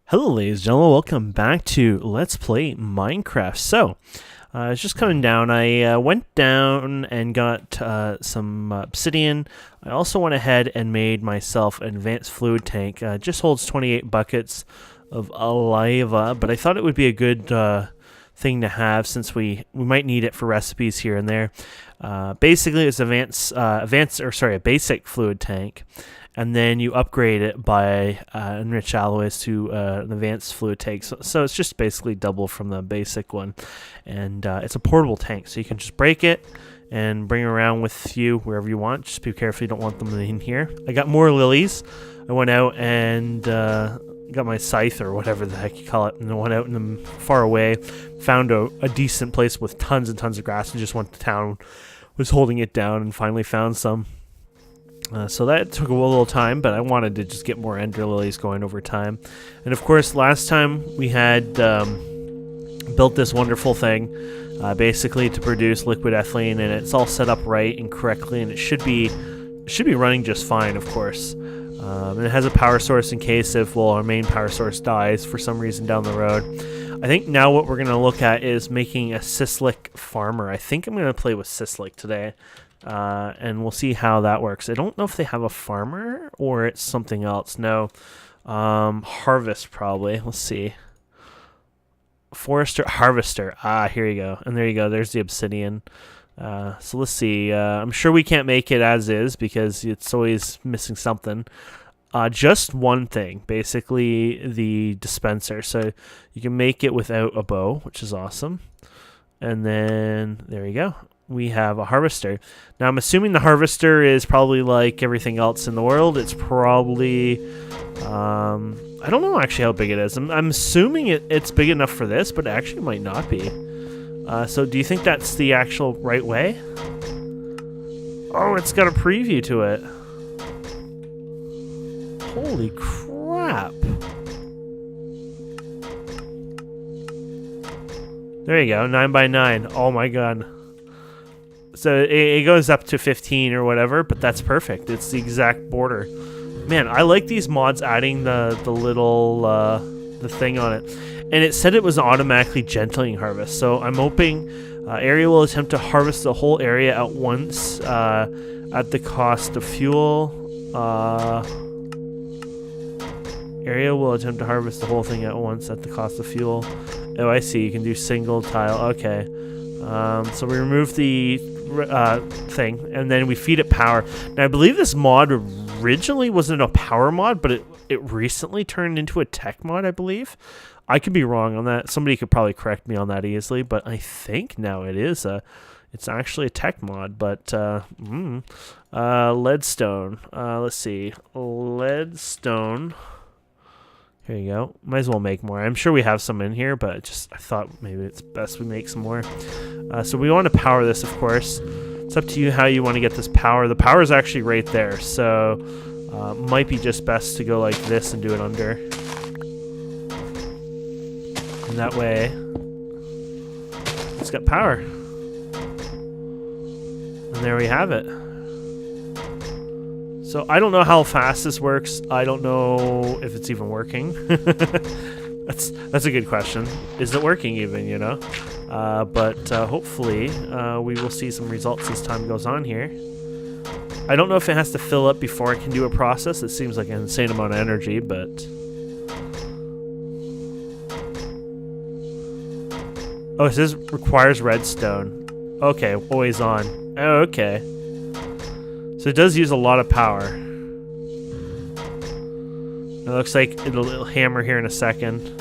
Hello, ladies and gentlemen. Welcome back to Let's Play Minecraft. I was just coming down. I went down and got some obsidian. I also went ahead and made myself an advanced fluid tank. Just holds 28 buckets of lava, but I thought it would be a good thing to have since we might need it for recipes here and there. Basically, it's a basic fluid tank. And then you upgrade it by enriched alloys to an advanced fluid tank. So it's just basically double from the basic one. And it's a portable tank, so you can just break it and bring it around with you wherever you want. Just be careful you don't want them in here. I got more lilies. I went out and got my scythe or whatever the heck you call it, and I went out in them far away, found a decent place with tons and tons of grass, and just went to town, was holding it down, and finally found some. So that took a little time, but I wanted to just get more ender lilies going over time. And of course, last time we had built this wonderful thing, basically to produce liquid ethylene, and it's all set up right and correctly, and it should be running just fine, of course. And it has a power source in case if our main power source dies for some reason down the road. I think now what we're going to look at is making a Sislic farmer. I think I'm going to play with Sislic today. And we'll see how that works. I don't know if they have a farmer or it's something else. No. Harvest probably. Let's see. Forester, harvester. Here you go. And there you go. There's the obsidian. So let's see. I'm sure we can't make it as is because it's always missing something. Just one thing, basically the dispenser. So you can make it without a bow, which is awesome. And then there you go. We have a harvester. Now, I'm assuming the harvester is probably like everything else in the world. It's probably, I don't know actually how big it is. I'm assuming it's big enough for this, but it actually might not be. So do you think that's the actual right way? Oh, it's got a preview to it. Holy crap. There you go, 9 by 9. Oh my god. So it goes up to 15 or whatever, but that's perfect. It's the exact border. Man, I like these mods adding the little the thing on it. And it said it was automatically gentling harvest. So I'm hoping area will attempt to harvest the whole area at once at the cost of fuel. Area will attempt to harvest the whole thing at once at the cost of fuel. Oh, I see. You can do single tile. Okay. So we remove the thing, and then we feed it power. Now, I believe this mod originally wasn't a power mod, but it recently turned into a tech mod, I believe. I could be wrong on that. Somebody could probably correct me on that easily, but I think now it's actually a tech mod. But leadstone. Let's see, leadstone. Here you go. Might as well make more. I'm sure we have some in here, but I thought maybe it's best we make some more. So we want to power this, of course. It's up to you how you want to get this power. The power is actually right there, so might be just best to go like this and do it under. And that way, it's got power. And there we have it. So I don't know how fast this works. I don't know if it's even working. That's a good question. Is it working even, you know? But hopefully we will see some results as time goes on here. I don't know if it has to fill up before it can do a process. It seems like an insane amount of energy, but... Oh, it says requires redstone. Okay, always on. Oh, okay. So it does use a lot of power. It looks like it'll hammer here in a second.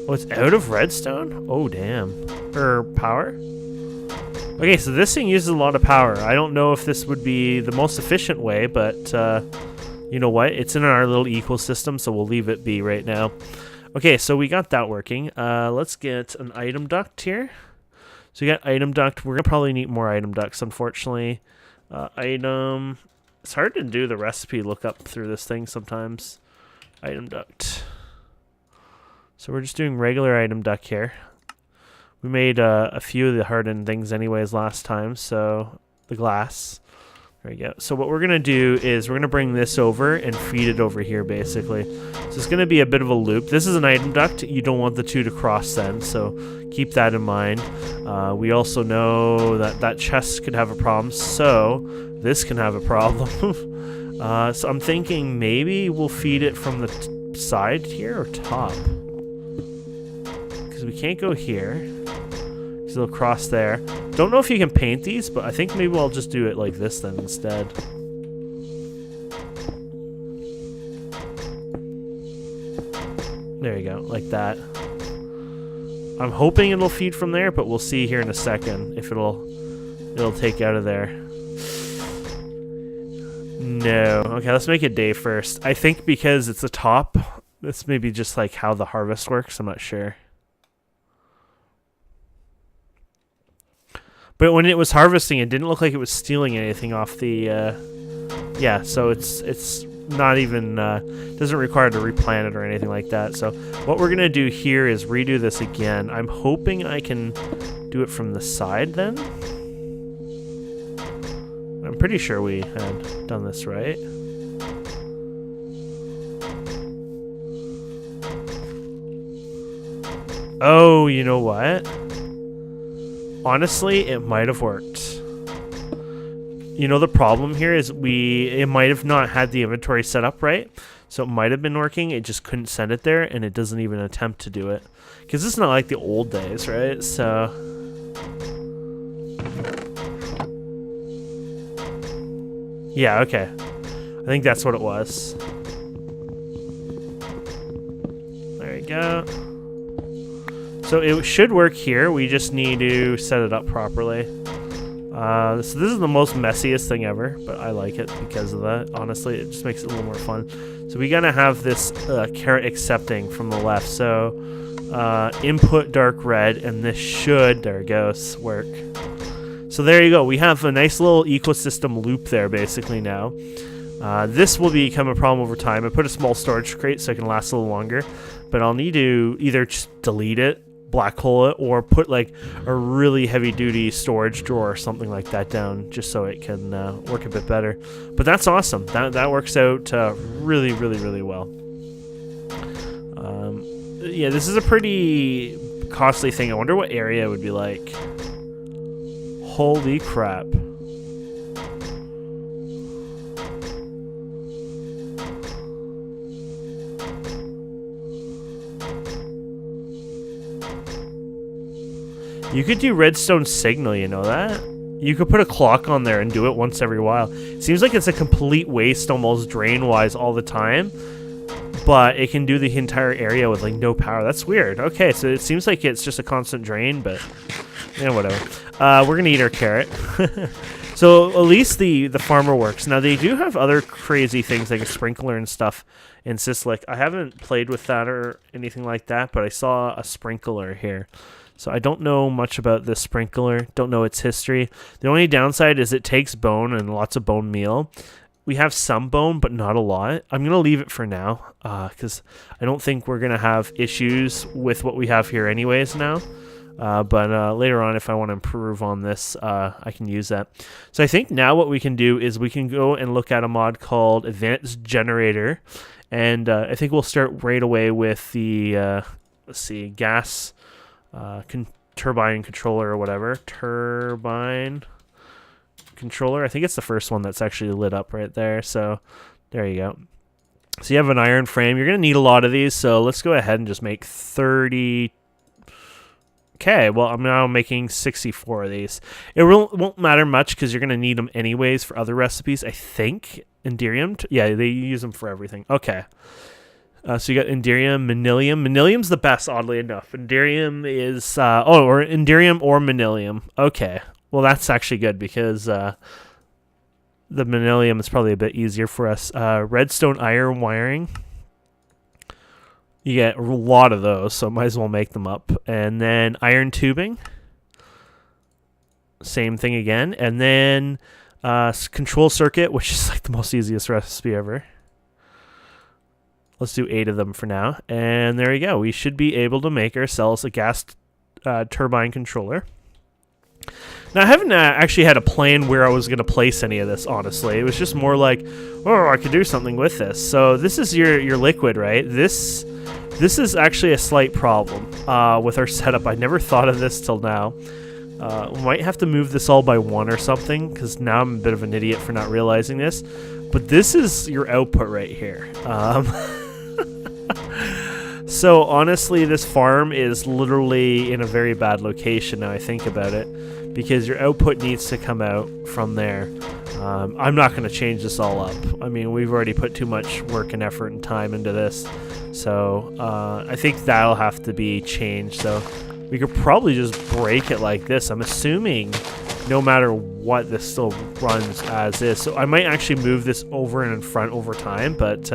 Oh, it's out of redstone? Oh, damn. Or power? Okay, so this thing uses a lot of power. I don't know if this would be the most efficient way, but you know what? It's in our little ecosystem, so we'll leave it be right now. Okay, so we got that working. Let's get an item duct here. So we got item duct. We're going to probably need more item ducts, unfortunately. Item. It's hard to do the recipe lookup through this thing sometimes. Item duct. So we're just doing regular item duct here. We made a few of the hardened things anyways last time, so the glass. There we go. So what we're going to do is we're going to bring this over and feed it over here, basically. So it's going to be a bit of a loop. This is an item duct. You don't want the two to cross then, so keep that in mind. We also know that that chest could have a problem, so this can have a problem. So I'm thinking maybe we'll feed it from the side here or top. Because we can't go here. Because it'll cross there. Don't know if you can paint these, but I think maybe I'll just do it like this then instead. There you go, like that. I'm hoping it'll feed from there, but we'll see here in a second if it'll take out of there. No. Okay, let's make it day first. I think because it's a top, that's maybe just like how the harvest works. I'm not sure. But when it was harvesting, it didn't look like it was stealing anything off the... yeah, so it's not even... doesn't require to replant it or anything like that. So what we're going to do here is redo this again. I'm hoping I can do it from the side then. I'm pretty sure we had done this right. Oh, you know what? Honestly, it might have worked. You know, the problem here is it might have not had the inventory set up right, so it might have been working, it just couldn't send it there, and it doesn't even attempt to do it. Because it's not like the old days, right? So... yeah, okay. I think that's what it was. There we go. So it should work here. We just need to set it up properly. So this is the most messiest thing ever, but I like it because of that. Honestly, it just makes it a little more fun. So we gotta have this carrot accepting from the left. So input dark red, and this should, there it goes, work. So there you go. We have a nice little ecosystem loop there basically now. This will become a problem over time. I put a small storage crate so it can last a little longer, but I'll need to either just delete it, black hole it, or put like a really heavy duty storage drawer or something like that down just so it can work a bit better. But that's awesome. That works out really, really, really well. Yeah, this is a pretty costly thing. I wonder what area it would be like. Holy crap. You could do redstone signal, you know that? You could put a clock on there and do it once every while. Seems like it's a complete waste almost drain-wise all the time, but it can do the entire area with like no power. That's weird. Okay, so it seems like it's just a constant drain, but yeah, whatever. We're gonna eat our carrot. So at least the farmer works. Now they do have other crazy things like a sprinkler and stuff in Syslic. I haven't played with that or anything like that, but I saw a sprinkler here. So I don't know much about this sprinkler, don't know its history. The only downside is it takes bone and lots of bone meal. We have some bone, but not a lot. I'm going to leave it for now because I don't think we're going to have issues with what we have here anyways now. But later on, if I want to improve on this, I can use that. So I think now what we can do is we can go and look at a mod called Advanced Generator. And I think we'll start right away with the, let's see, gas... turbine controller or whatever. Turbine controller. I think it's the first one that's actually lit up right there. So there you go. So you have an iron frame. You're going to need a lot of these. So let's go ahead and just make 30. Okay, well, I'm now making 64 of these. It won't matter much because you're going to need them anyways for other recipes, I think. Enderium? Yeah, they use them for everything. Okay. So you got Enderium, Manilium. Manilium's the best, oddly enough. Enderium is... or Enderium or Manilium. Okay. Well, that's actually good because the Manilium is probably a bit easier for us. Redstone iron wiring. You get a lot of those, so might as well make them up. And then iron tubing. Same thing again. And then control circuit, which is like the most easiest recipe ever. Let's do 8 of them for now. And there you go. We should be able to make ourselves a gas turbine controller. Now, I haven't actually had a plan where I was going to place any of this, honestly. It was just more like, oh, I could do something with this. So this is your liquid, right? This is actually a slight problem with our setup. I never thought of this till now. We might have to move this all by one or something, because now I'm a bit of an idiot for not realizing this. But this is your output right here. So honestly, this farm is literally in a very bad location now I think about it, because your output needs to come out from there. I'm not going to change this all up. I mean, we've already put too much work and effort and time into this. So I think that'll have to be changed. So we could probably just break it like this. I'm assuming no matter what, this still runs as is. So I might actually move this over and in front over time, but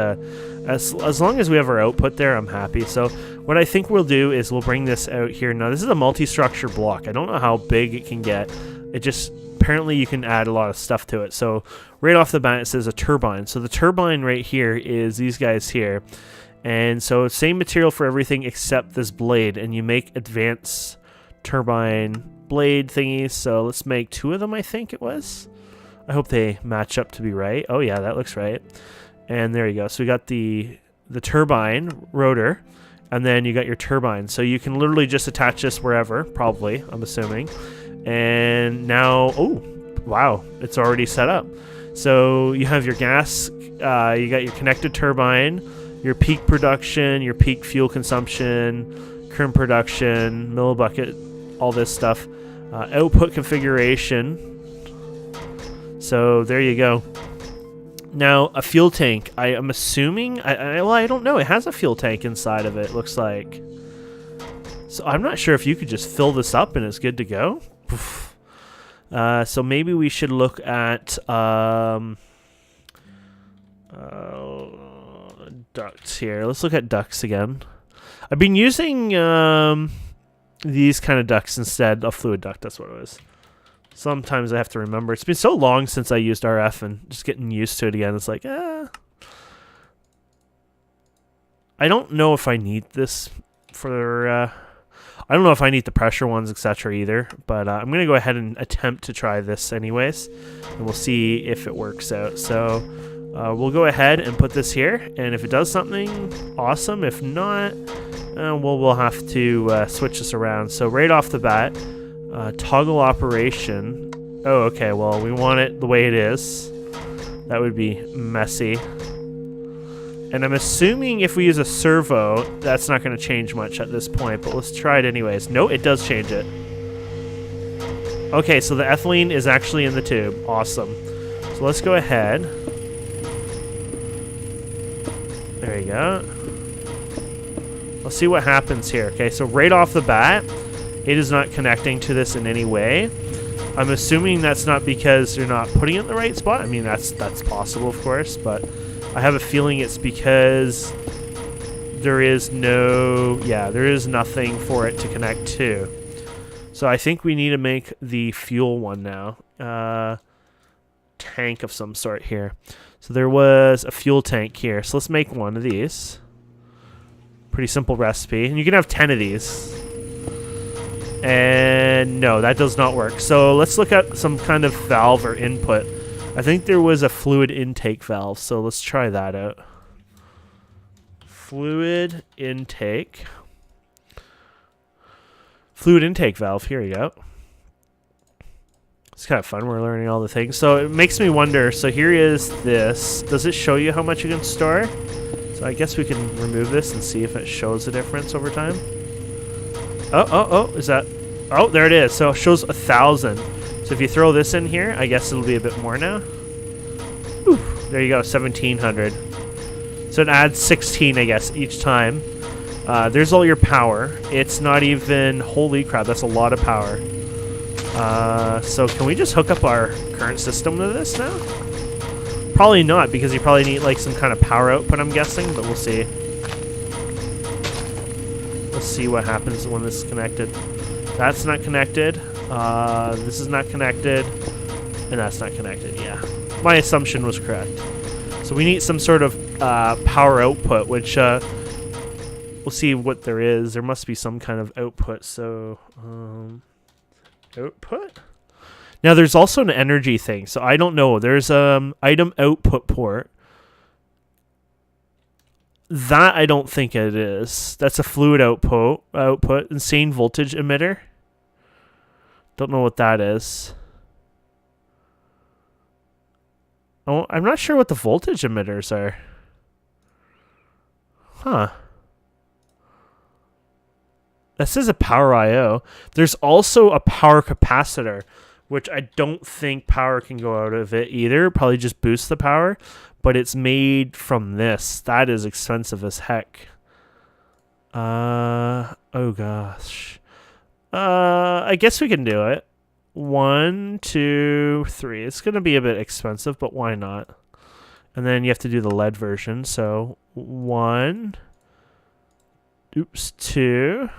as long as we have our output there, I'm happy. So what I think we'll do is we'll bring this out here. Now, this is a multi-structure block. I don't know how big it can get. It just, apparently you can add a lot of stuff to it. So right off the bat, it says a turbine. So the turbine right here is these guys here. And so same material for everything except this blade, and you make advanced turbine blade thingies. So let's make 2 of them, I think it was. I hope they match up to be right. Oh yeah, that looks right. And there you go. So we got the turbine rotor, and then you got your turbine. So you can literally just attach this wherever, probably, I'm assuming. And now, oh, wow, it's already set up. So you have your gas, you got your connected turbine, your peak production, your peak fuel consumption, current production, millibucket, all this stuff. Output configuration. So there you go. Now, a fuel tank. I am assuming... well, I don't know. It has a fuel tank inside of it, looks like. So I'm not sure if you could just fill this up and it's good to go. So maybe we should look at... ducts here. Let's look at ducts again. I've been using these kind of ducts instead of fluid duct. That's what it was. Sometimes I have to remember. It's been so long since I used RF, and just getting used to it again. It's like, I don't know if I need this for... I don't know if I need the pressure ones, etc. either. But I'm going to go ahead and attempt to try this anyways. And we'll see if it works out. So... we'll go ahead and put this here, and if it does something, awesome. If not, we'll have to switch this around. So right off the bat, toggle operation. Oh, okay, well, we want it the way it is. That would be messy. And I'm assuming if we use a servo, that's not going to change much at this point, but let's try it anyways. No, it does change it. Okay, so the ethylene is actually in the tube. Awesome. So let's go ahead. There you go. Let's see what happens here. Okay, so right off the bat, it is not connecting to this in any way. I'm assuming that's not because you're not putting it in the right spot. I mean, that's possible, of course, but I have a feeling it's because there is nothing for it to connect to. So I think we need to make the fuel one now. Tank of some sort here. So there was a fuel tank here. So let's make one of these. Pretty simple recipe. And you can have 10 of these. And no, that does not work. So let's look at some kind of valve or input. I think there was a fluid intake valve. So let's try that out. Fluid intake. Fluid intake valve. Here you go. It's kind of fun. We're learning all the things. So it makes me wonder. So here is this. Does it show you how much you can store? So I guess we can remove this and see if it shows the difference over time. Oh, is that... Oh, there it is. So it shows 1,000. So if you throw this in here, I guess it'll be a bit more now. Whew, there you go, 1,700. So it adds 16, I guess, each time. There's all your power. It's not even... Holy crap, that's a lot of power. So can we just hook up our current system to this now? Probably not, because you probably need like some kind of power output, I'm guessing, but we'll see. Let's see what happens when this is connected. That's not connected. This is not connected. And that's not connected, yeah. My assumption was correct. So we need some sort of power output, which we'll see what there is. There must be some kind of output, so... output. Now there's also an energy thing, so I don't know. There's item output port. That I don't think it is. That's a fluid output. Insane voltage emitter. Don't know what that is. Oh, I'm not sure what the voltage emitters are. Huh. This is a power I/O. There's also a power capacitor, which I don't think power can go out of it either. Probably just boost the power, but it's made from this. That is expensive as heck. Oh gosh. I guess we can do it. 1, 2, 3. It's gonna be a bit expensive, but why not? And then you have to do the lead version. So 1, 2,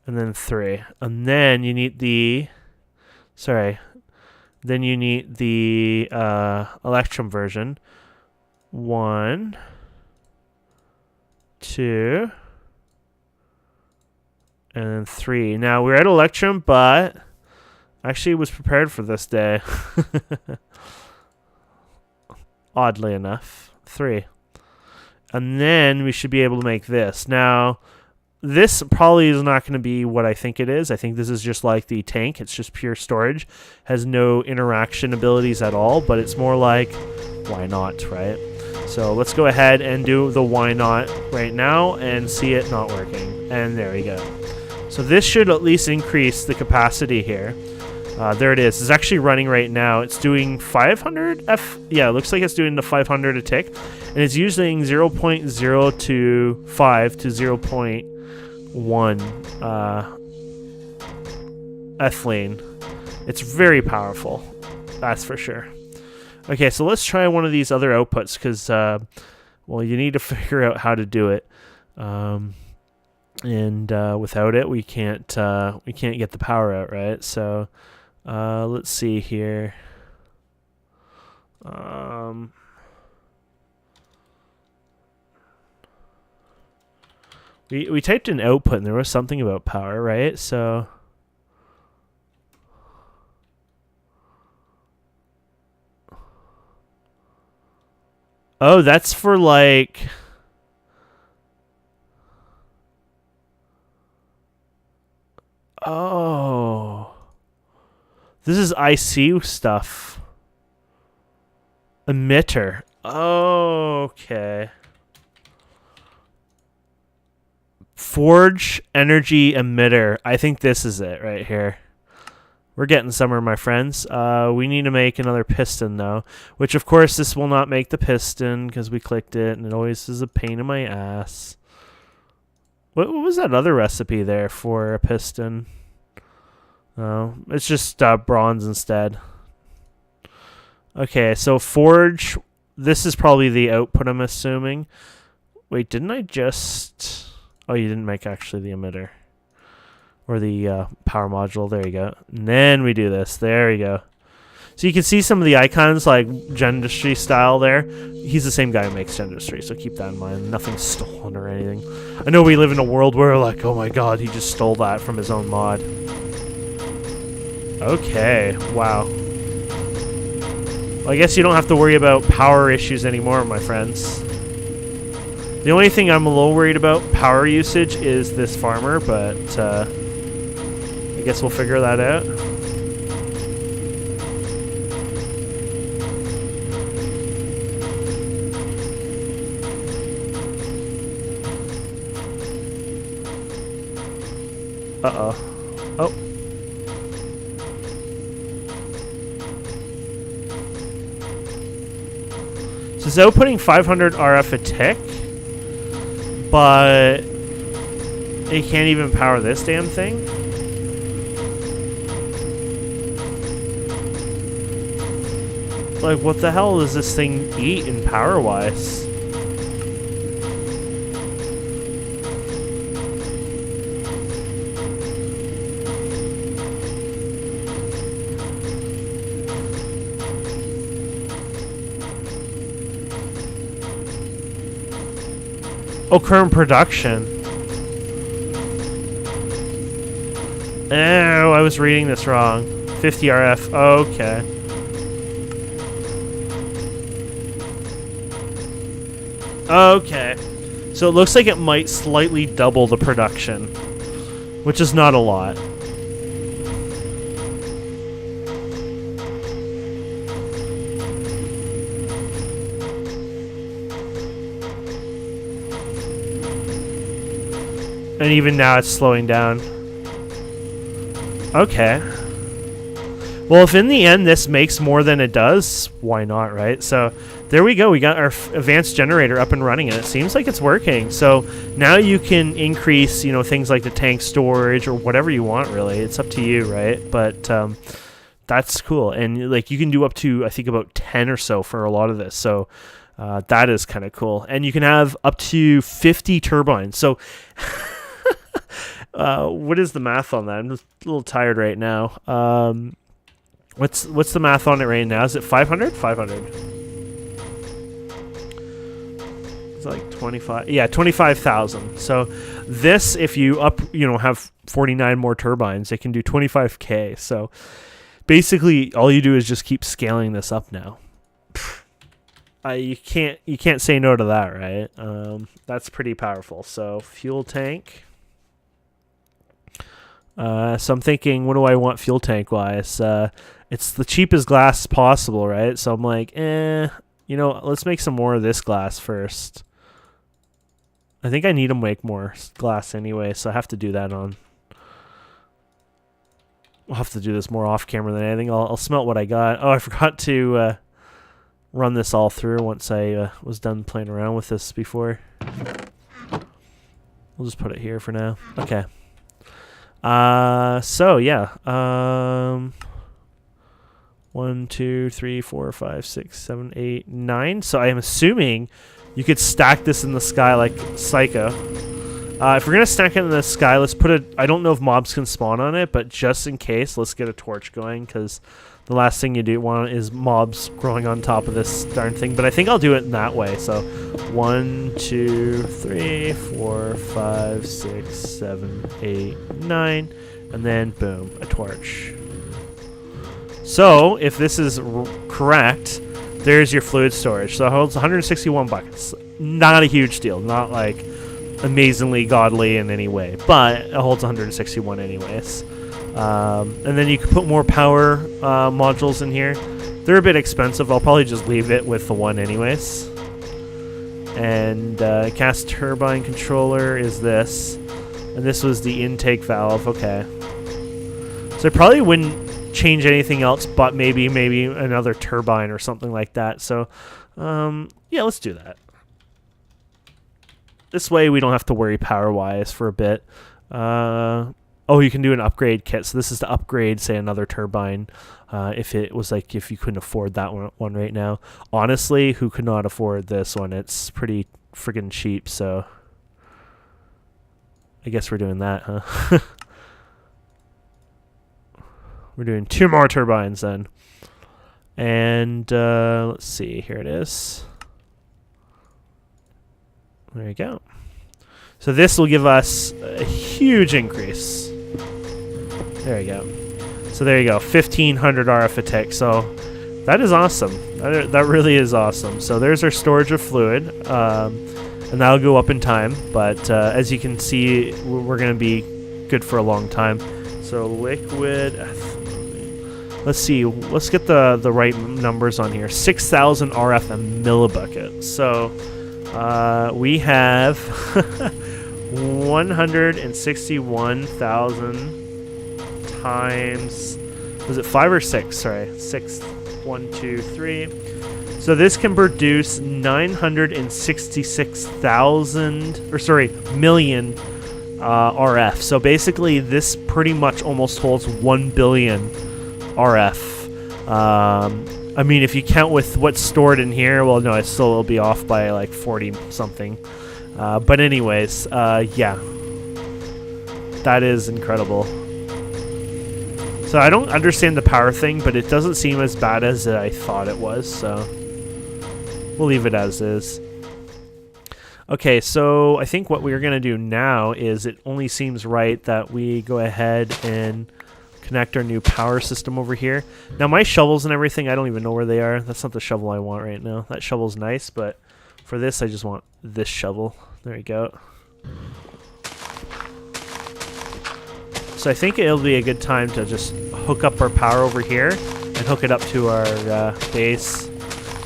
and then 3. And then you need the Electrum version. 1, 2, and then 3. Now we're at Electrum, but actually was prepared for this day. Oddly enough, 3. And then we should be able to make this. Now, this probably is not going to be what I think it is. I think this is just like the tank. It's just pure storage. Has no interaction abilities at all, but it's more like, why not, right? So let's go ahead and do the why not right now and see it not working. And there we go. So this should at least increase the capacity here. There it is. It's actually running right now. It's doing 500 Yeah, it looks like it's doing the 500 a tick. And it's using 0.025 to 0.1 ethylene. It's very powerful. That's for sure. Okay, so let's try one of these other outputs because, well, you need to figure out how to do it. And without it, we can't get the power out, right? So let's see here. We typed in output and there was something about power, right? So oh, that's for like oh. This is IC stuff. Emitter. Okay. Forge energy emitter. I think this is it right here. We're getting somewhere, my friends. We need to make another piston, though. Which, of course, this will not make the piston because we clicked it, and it always is a pain in my ass. What was that other recipe there for a piston? Oh, it's just bronze instead. Okay, so forge. This is probably the output, I'm assuming. Wait, didn't I just... Oh, you didn't make actually the emitter. Or the power module. There you go. And then we do this. There we go. So you can see some of the icons like Gendustry style there. He's the same guy who makes Gendustry, so keep that in mind. Nothing's stolen or anything. I know we live in a world where like, oh my god, he just stole that from his own mod. Okay, wow. Well, I guess you don't have to worry about power issues anymore, my friends. The only thing I'm a little worried about power usage is this farmer, but I guess we'll figure that out. Uh-oh. Oh. So it's outputting 500 RF a tick, but it can't even power this damn thing? Like, what the hell does this thing eat in power-wise? Oh, current production. Oh, I was reading this wrong. 50 RF. Okay. Okay. So it looks like it might slightly double the production, which is not a lot. And even now it's slowing down. Okay. Well, if in the end this makes more than it does, why not, right? So there we go. We got our advanced generator up and running, and it seems like it's working. So now you can increase, you know, things like the tank storage or whatever you want, really. It's up to you, right? But that's cool. And like you can do up to, I think, about 10 or so for a lot of this. So that is kind of cool. And you can have up to 50 turbines. So what is the math on that? I'm just a little tired right now. What's the math on it right now? Is it 500? 500. It's like 25. Yeah, 25,000. So this, if you have 49 more turbines, it can do 25K. So basically, all you do is just keep scaling this up now. You can't say no to that, right? That's pretty powerful. So fuel tank. So I'm thinking, what do I want fuel tank wise? It's the cheapest glass possible, right? So I'm like, let's make some more of this glass first. I think I need to make more glass anyway, so I have to do that on. I'll have to do this more off camera than anything. I'll smelt what I got. Oh, I forgot to run this all through once I was done playing around with this before. We'll just put it here for now. Okay. So yeah. 1, 2, 3, 4, 5, 6, 7, 8, 9. So I am assuming you could stack this in the sky like Psycho. If we're gonna stack it in the sky, let's put I don't know if mobs can spawn on it, but just in case, let's get a torch going, because the last thing you want is mobs growing on top of this darn thing. But I think I'll do it in that way. So 1, 2, 3, 4, 5, 6, 7, 8, 9, and then boom, a torch. So if this is correct, there's your fluid storage. So it holds 161 buckets. Not a huge deal. Not like amazingly godly in any way, but it holds 161 anyways. And then you can put more power modules in here. They're a bit expensive. I'll probably just leave it with the one anyways. And gas turbine controller is this. And this was the intake valve. Okay. So I probably wouldn't change anything else but maybe another turbine or something like that. So yeah, let's do that. This way we don't have to worry power-wise for a bit. Oh, you can do an upgrade kit. So this is to upgrade, say, another turbine. If you couldn't afford that one right now. Honestly, who could not afford this one? It's pretty friggin' cheap, so I guess we're doing that, huh? We're doing 2 more turbines then. And let's see, here it is. There you go. So this will give us a huge increase. There you go. So there you go, 1500 RF a tick. So that is awesome. That really is awesome. So there's our storage of fluid, and that'll go up in time. But as you can see, we're going to be good for a long time. So liquid. Let's see. Let's get the right numbers on here. 6,000 RF a millibucket. So we have 161,000 times. Was it 5 or 6? Sorry, 6. 1, 2, 3. So this can produce 966,000 million RF. So basically, this pretty much almost holds 1 billion RF. I mean, if you count with what's stored in here, well, no, it still will be off by like 40 something. But anyways, yeah, that is incredible. So I don't understand the power thing, but it doesn't seem as bad as I thought it was. So we'll leave it as is. Okay, so I think what we're going to do now is it only seems right that we go ahead and connect our new power system over here. Now my shovels and everything, I don't even know where they are. That's not the shovel I want right now. That shovel's nice, but for this I just want this shovel. There you go. So I think it'll be a good time to just hook up our power over here and hook it up to our base.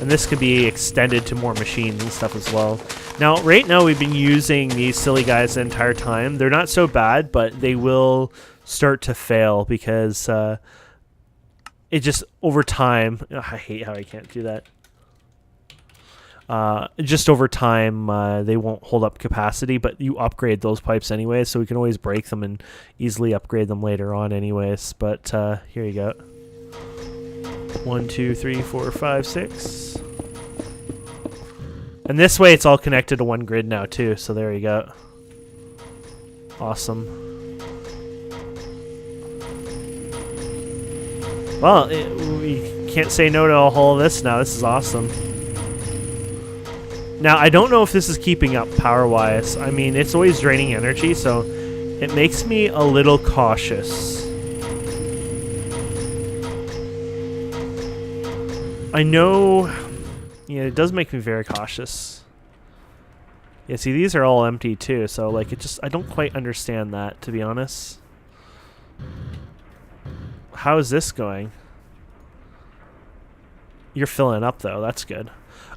And this can be extended to more machines and stuff as well. Now, right now we've been using these silly guys the entire time. They're not so bad, but they will start to fail because it just over time. I hate how I can't do that. Just over time, they won't hold up capacity, but you upgrade those pipes anyway, so we can always break them and easily upgrade them later on anyways. But here you go. 1, 2, 3, 4, 5, 6. And this way it's all connected to one grid now too, so there you go. Awesome. Well, we can't say no to all of this now. This is awesome. Now, I don't know if this is keeping up power-wise. I mean, it's always draining energy, so it makes me a little cautious. I know... Yeah, it does make me very cautious. Yeah, see, these are all empty too, so like I don't quite understand that, to be honest. How is this going? You're filling up though, that's good.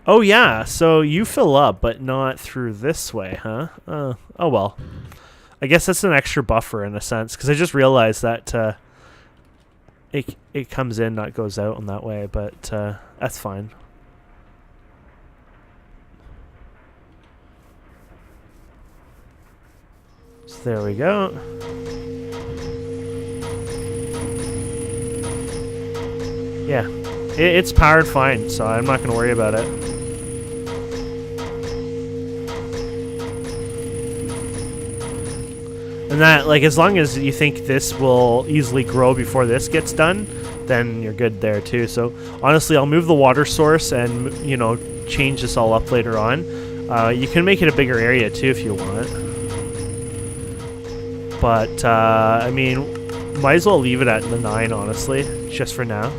Oh yeah, so you fill up, but not through this way, huh? Oh well. I guess that's an extra buffer in a sense, because I just realized that it comes in, not goes out in that way, but that's fine. So there we go. Yeah, it's powered fine, so I'm not going to worry about it. And that, like, as long as you think this will easily grow before this gets done, then you're good there too. So honestly, I'll move the water source and, you know, change this all up later on. You can make it a bigger area too if you want. But, I mean, might as well leave it at the 9, honestly, just for now.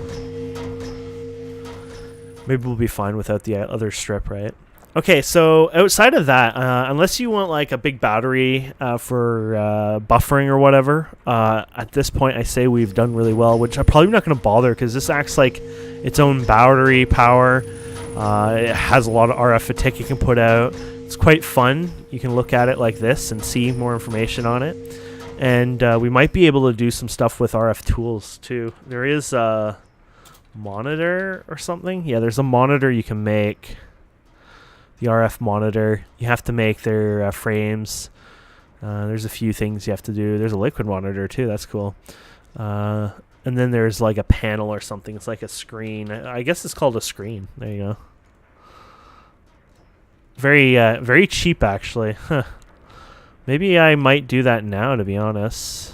Maybe we'll be fine without the other strip, right? Okay, so outside of that, unless you want like a big battery for buffering or whatever, at this point I say we've done really well, which I'm probably not going to bother because this acts like its own battery power. It has a lot of RF fatigue you can put out. It's quite fun. You can look at it like this and see more information on it. And we might be able to do some stuff with RF tools too. There is a monitor or something. Yeah, there's a monitor you can make. The RF monitor. You have to make their frames. There's a few things you have to do. There's a liquid monitor too. That's cool. And then there's like a panel or something. It's like a screen. I guess it's called a screen. There you go. Very cheap actually. Huh. Maybe I might do that now, to be honest.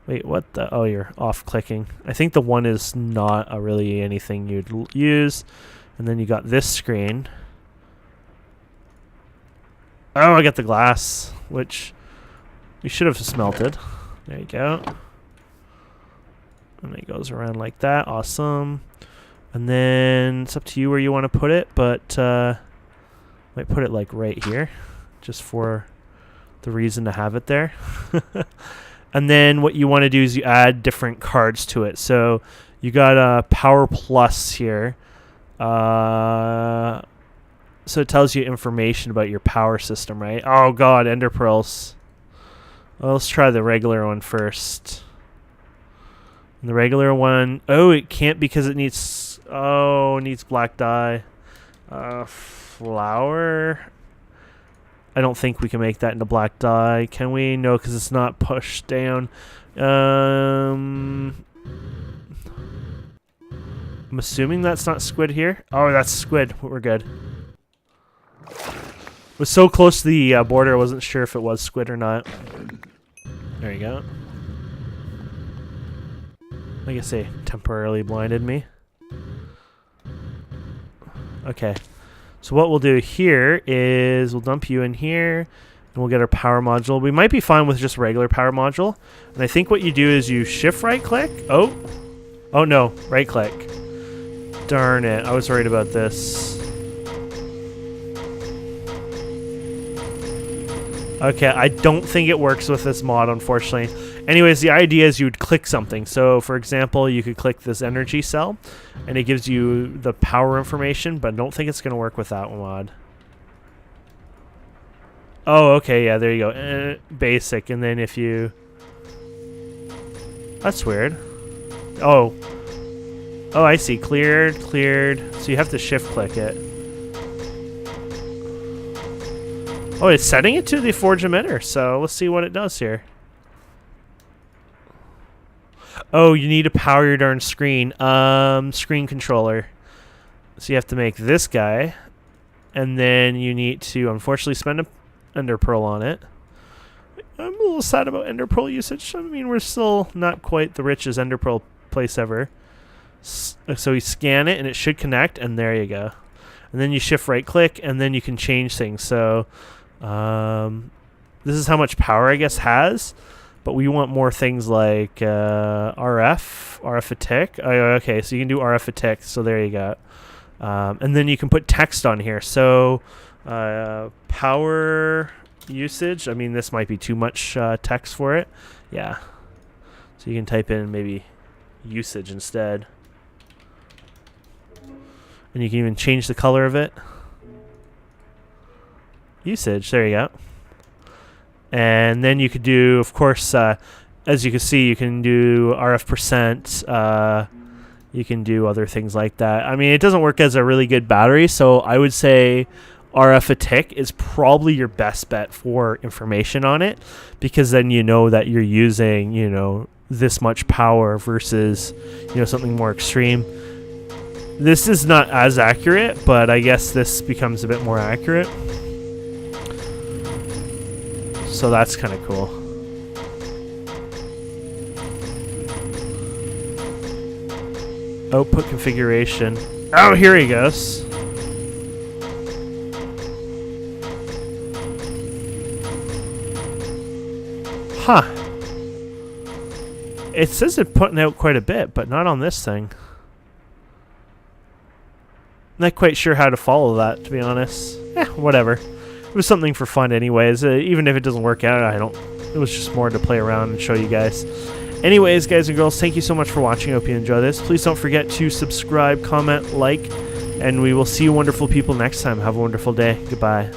Wait, what the? Oh, you're off clicking. I think the one is not really anything you'd use. And then you got this screen. Oh, I got the glass, which we should have smelted. There you go. And it goes around like that. Awesome. And then it's up to you where you want to put it, but might put it like right here, just for the reason to have it there. And then what you want to do is you add different cards to it. So you got a Power Plus here. So it tells you information about your power system, right? Oh god, ender pearls. Well, let's try the regular one first. And the regular one, oh, it can't because it needs, it needs black dye. Flower. I don't think we can make that into black dye. Can we? No, because it's not pushed down. I'm assuming that's not squid here. Oh, that's squid. We're good. It was so close to the border, I wasn't sure if it was squid or not. There you go. I guess they temporarily blinded me. Okay. So what we'll do here is we'll dump you in here, and we'll get our power module. We might be fine with just regular power module. And I think what you do is you shift right click. Oh no, right click. Darn it, I was worried about this. Okay, I don't think it works with this mod, unfortunately. Anyways, the idea is you would click something. So, for example, you could click this energy cell, and it gives you the power information, but I don't think it's going to work with that mod. Oh, okay, yeah, there you go. Basic, and then if you... That's weird. Oh, I see. Cleared. So you have to shift click it. Oh, it's setting it to the forge emitter, so let's see what it does here. Oh, you need to power your darn screen. Screen controller. So you have to make this guy, and then you need to, unfortunately, spend an Ender Pearl on it. I'm a little sad about Ender Pearl usage. I mean, we're still not quite the richest Ender Pearl place ever. So you scan it, and it should connect, and there you go. And then you shift right click, and then you can change things. So this is how much power I guess has, but we want more things like RF a tick. Oh, okay, so you can do RF a tick. So there you go. And then you can put text on here. So power usage. I mean, this might be too much text for it. Yeah. So you can type in maybe usage instead. And you can even change the color of it. Usage, there you go. And then you could do, of course, as you can see, you can do RF percent. You can do other things like that. I mean, it doesn't work as a really good battery, so I would say RF a tick is probably your best bet for information on it, because then you know that you're using, you know, this much power versus, you know, something more extreme. This is not as accurate, but I guess this becomes a bit more accurate. So that's kind of cool. Output configuration. Oh, here he goes. Huh. It says it's putting out quite a bit, but not on this thing. Not quite sure how to follow that, to be honest. Whatever. It was something for fun anyways. Even if it doesn't work out, it was just more to play around and show you guys. Anyways, guys and girls, thank you so much for watching. I hope you enjoy this. Please don't forget to subscribe, comment, like, and we will see you wonderful people next time. Have a wonderful day. Goodbye.